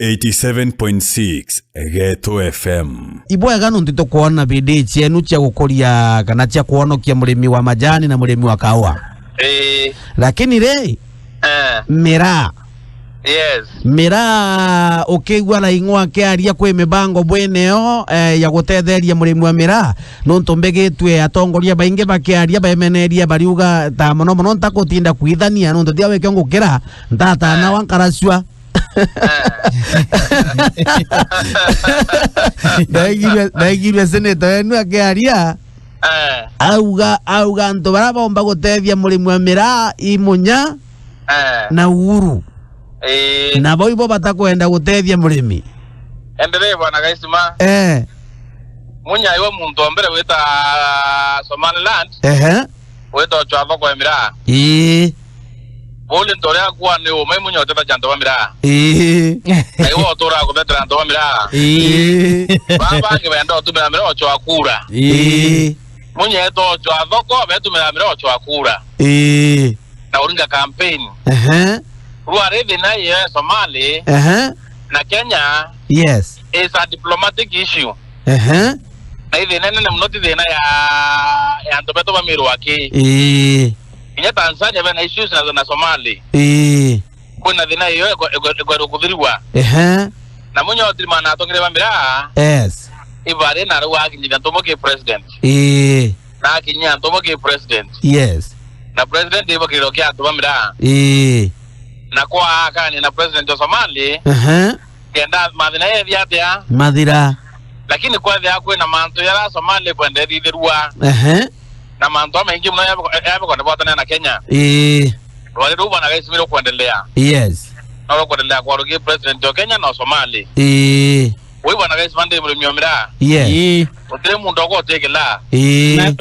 87.6 Getu FM. Ibwega ntuto kuona bidii cienu cia gukuria kana cia kuonokia murimi wa majani na murimi wa kawa. Lakini re Miraa. Yes. Miraa ukigwa na ingwa akiaria kwi mibango bweneo ya gutetheria murimi wa Miraa no ntumbegitwe atongoria bainge bakiaria bemeneria bariuga ta mono mono ntakutinda kuithania no ntutia weke ngukira ntata na wankaracua Daigirwe seneto enu akiaria auga nto barabomba gutethia murimi wa Miraa Munya na Uhuru na boibo batakwenda gutethia murimi endelee bwana gaisima Munya iwe muntu ombere wita Somaliland wita chwa kwa Miraa Bole ntorea kwa ne o mai Munya oteta janto wa Miraa aiwo otora kuteta janto wa Miraa baba ngibenda otumira Miraa ocho akura Munya eto chwa thoko betumira Miraa ocho akura na uringa campaign Ruareve na ye Somali na Kenya yes is a diplomatic issue na hivi nene mnoti thina ya ntobeto ba miru wake inya Tanzania bena issues na Somali kuna thina yo ego kuthiriwa na Munya otimana atongere ba Miraa yes ibare na ruwa kinyika tomoke president na kinya tomoke president yes na president ibo kirokia to ba Miraa na kwa kani na president wa Somali kenda madina ye viatia madira lakini kwa vya kwena mantu ya Somali kwenda thirua na mantu mengi mno yabe kwa bota na Kenya wale ruba na gaisi miro kuendelea yes na kuendelea kwa rogi president wa Kenya na Somali wewe bwana gaisi mande murimi wa Miraa yes utire munduoko tekela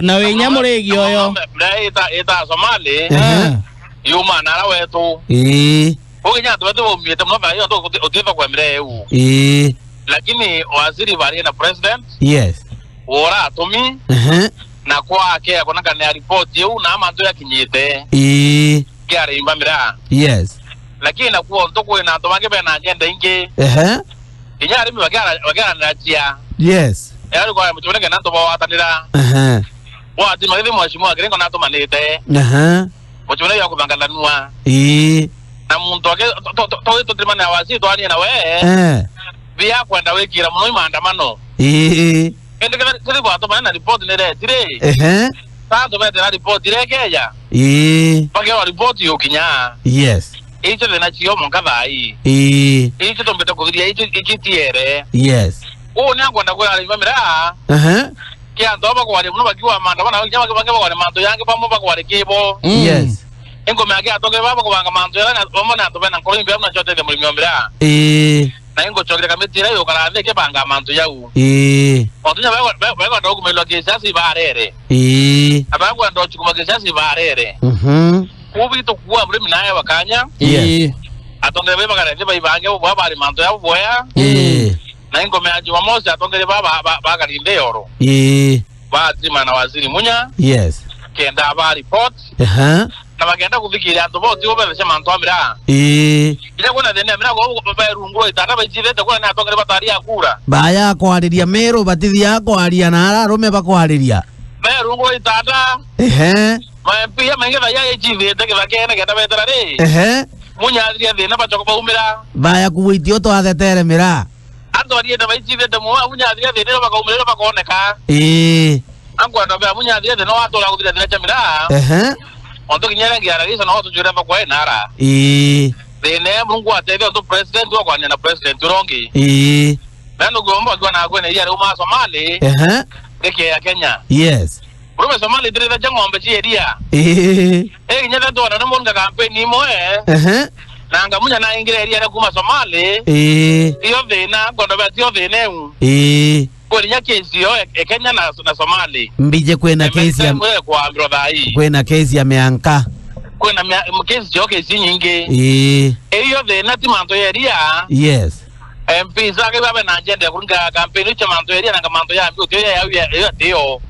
na wenya muregi oyo ita Somali yuma nara wetu Oginya tuwetu miete mno bayo to utifa kwa Miraa eu lakini waziri bari na president yes ora atomi na kwa ake akona kana report eu na mantu ya kinyite kiari imba Miraa yes lakini na kwa ntoko na tomange bena agenda inge kinyari mi bagara na chia yes yari kwa mchoneke na toba watanira wa ati magezi mwashimwa kirengo na tomanite mchoneke ya kubangala nua na muntu ake to trimana wasi to ani na we bia kwenda wekira muno imandamano ende kile kwa to bana report ne tire sato bete na report ile keja pake wa report yo kinya yes icho na chio monga bai icho to mbeta kuria icho tiere yes o ne kwenda kwa ali Miraa kia ndo ba kwa muno bakiwa mandamano nyama ke kwa manto yange pamo ba kwa kibo yes Engo me agia toke baba kubanga mantu yana na bomo na tobena nkolimbi amna chote de murimi wa Miraa na engo chokere kametira yo kala veke banga mantu yau otunya baba ndo kumelo kisasi barere abangu ndo chukuma kisasi barere kubi to kuwa murimi naye wakanya atongere baba kana ndiba ibange baba bali mantu yau boya na engo me ajuma mosi atongere baba kalinde yoro batima na waziri Munya yes kenda ba report na bagenda kufikiria ndo boti obelesha mantu wa Miraa ile kuna dene Miraa go ba rungo itata ba jire ko na atongere batari akura baya kwariria mero batithia kwaria na ararume bakwariria ba rungo itata ma pia menge ba ya jire de ke bakena ke tabetara re Munya athia thina bachoko ba Miraa baya kuitio to athetere Miraa ando athia de ba jire de mo Munya athia thina ba kaumira ba koneka angwa ndo ba Munya athia de no atola kuthira thina cha Miraa ondo kinyera ngiara risa no tujure pa kwa nara bene mungu atebe ondo president wa kwa na president rongi bano gomba kwa na kwene yare uma Somali eke ya Kenya yes Brume Somali dire da ngombe chi eria kinyera do na monga campaign mo na anga Munya na ingire eria na kuma Somali iyo vena gondo ba tio veneu Kwenya kesi yo Kenya na Somali mbije kwena kesi ya kwa mbrodai kwena kesi ya meanka kwena kesi yo kesi nyingi iyo de nati manto yeria yes MP zake baba na agenda kuringa campaign cha manto yeria na manto ya mbio ya tio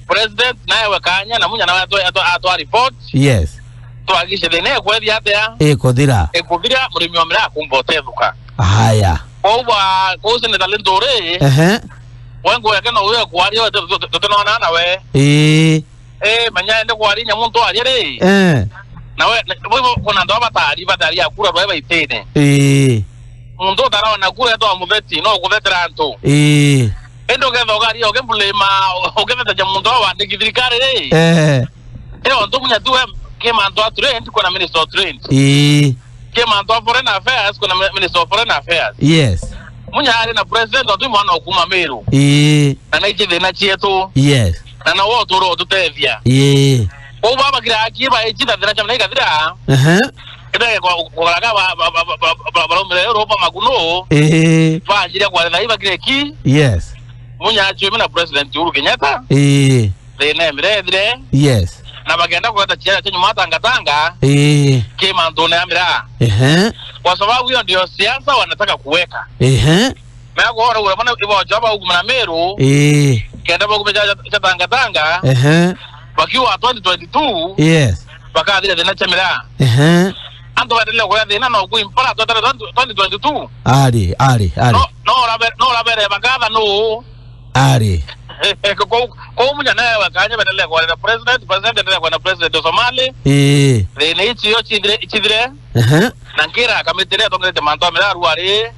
president naye wakanya na Munya na ato report yes twagishe de ne kwa dia ya ekudira murimi wa Miraa kumboteruka haya kwa usene talento re wangu ya kana uwe kwari wa tutona na we manya ende kwari nya muntu ari re na we kuna ndo batari akura rwa baitene muntu tarawa na kura to amuveti no kuvetera nto endo getho gari oge bulema oge veta ja muntu wa ndikirikare re ndo munya tuwe kema ndo trend kuna minister of trend kema ndo foreign affairs kuna minister of foreign affairs yes munya ari na president ndo mwana okuma meru na naije na chieto yes na wo toro tutevia ko baba kira akiba echita dira chamna ikadira ebe kwa laga ba mre Europa maguno ba jira kwa daiba kireki yes munya achime na president Uhuru Kenyatta ne mre dire yes na bagenda kwa tachia chenye matanga kema ndone amira kwa sababu hiyo ndio siasa wanataka kuweka na kwa ora maana ibo jaba huko na Meru kenda bogo beja tanga wakiwa 2022 yes baka vile tena chamira ando badile kwa tena na kuimpala 2022 ari no rabere bagada no ari ko munya naye wakanya badile kwa na president ndio kwa na president Somalia ne ichi yo chidire na ngira kametele tongere manto amira ruare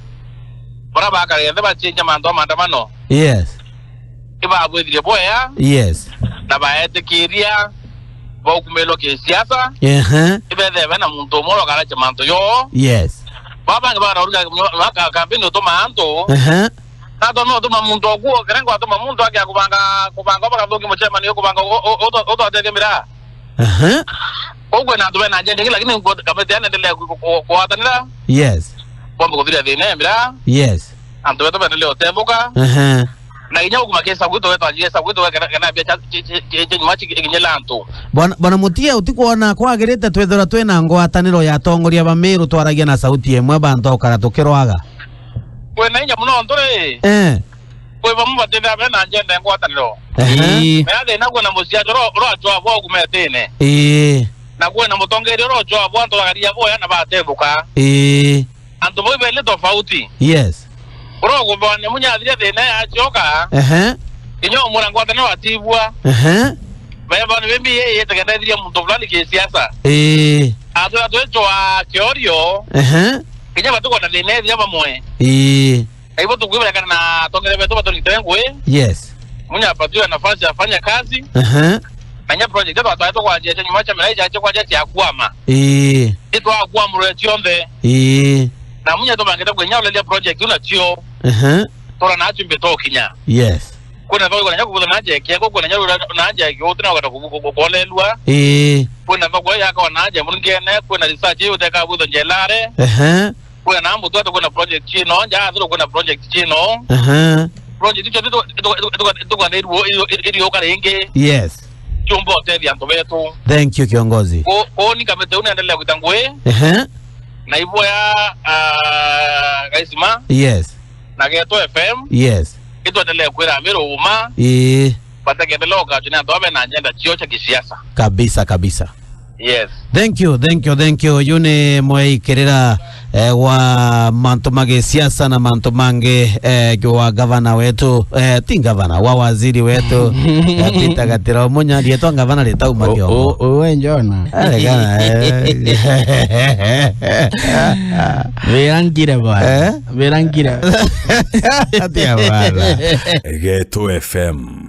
bara baka yende ba chinja manto mandamano yes iba abudire boya yes na ba Thikiria ba kumelo ke siasa ibe debe na muntu moro kala chamanto yo yes baba ngaba ruga maka kampeni to manto na to no to muntu oguo kerengo to muntu ake kubanga baka dogi mochema ni kubanga oto ateke mira ogwe na to na jende lakini kama tena endelea kuatanira yes bomba kudira dine mira yes anto to endelea temboka na inya kumakesa kuto wetu ajesa kuto kana bia chenye machi kinyelanto bwana Mutia utikuona kwagirite twethora twena ngwataniro ya tongoria ba Meru twaragia na sauti emwe bantu okara tukirwaga kwena inya muno ndore kwe bamu batenda bena njende ngwataniro meade na kwena musia ro atwa bo kumetene na kwena mutongeri ro atwa bo anto garia bo yana batebuka anto bo bele tofauti yes bro go bane munya adria dena ya choka inyo murango atane watibwa baba ni bembi yeye tekenda diria muntu fulani ke siasa atu chwa kiorio kinya batu kwa dena dia bamwe aibo tukubira kana na tongere betu batu litengwe yes munya apatiwa nafasi afanya kazi nanya project atu atu kwa ajia nyuma cha mlaija acho kwa ajia ya kuama itu akwa mure chiombe na munya to bangeta kwenya ile project una chio tora na chimbe to kinya yes kuna to kuna nyaku kuna nje kiako kuna nyaru na nje kiyo tuna wakata kukolelwa kuna to kwa yaka na nje mungene kuna research hiyo teka budo njelare kuna na mbu to kuna project chino nja to kuna project chino project hicho to kwa ndio ile karenge yes chumbo tedi anto betu thank you kiongozi ko ni kamete unaendelea kutangwe na hivyo ya gaisima yes na Getu FM yes kitu endelea kwera miro uma batakendelea ukachuna ndobe na agenda chio cha kisiasa kabisa yes thank you yune mwai kerera wa mantu mage siasa na mantu mange wa gavana wetu ti gavana wa waziri wetu Peter Gatira Munya dieto gavana leta umakio owe njona verangire bwana verangire Getu FM.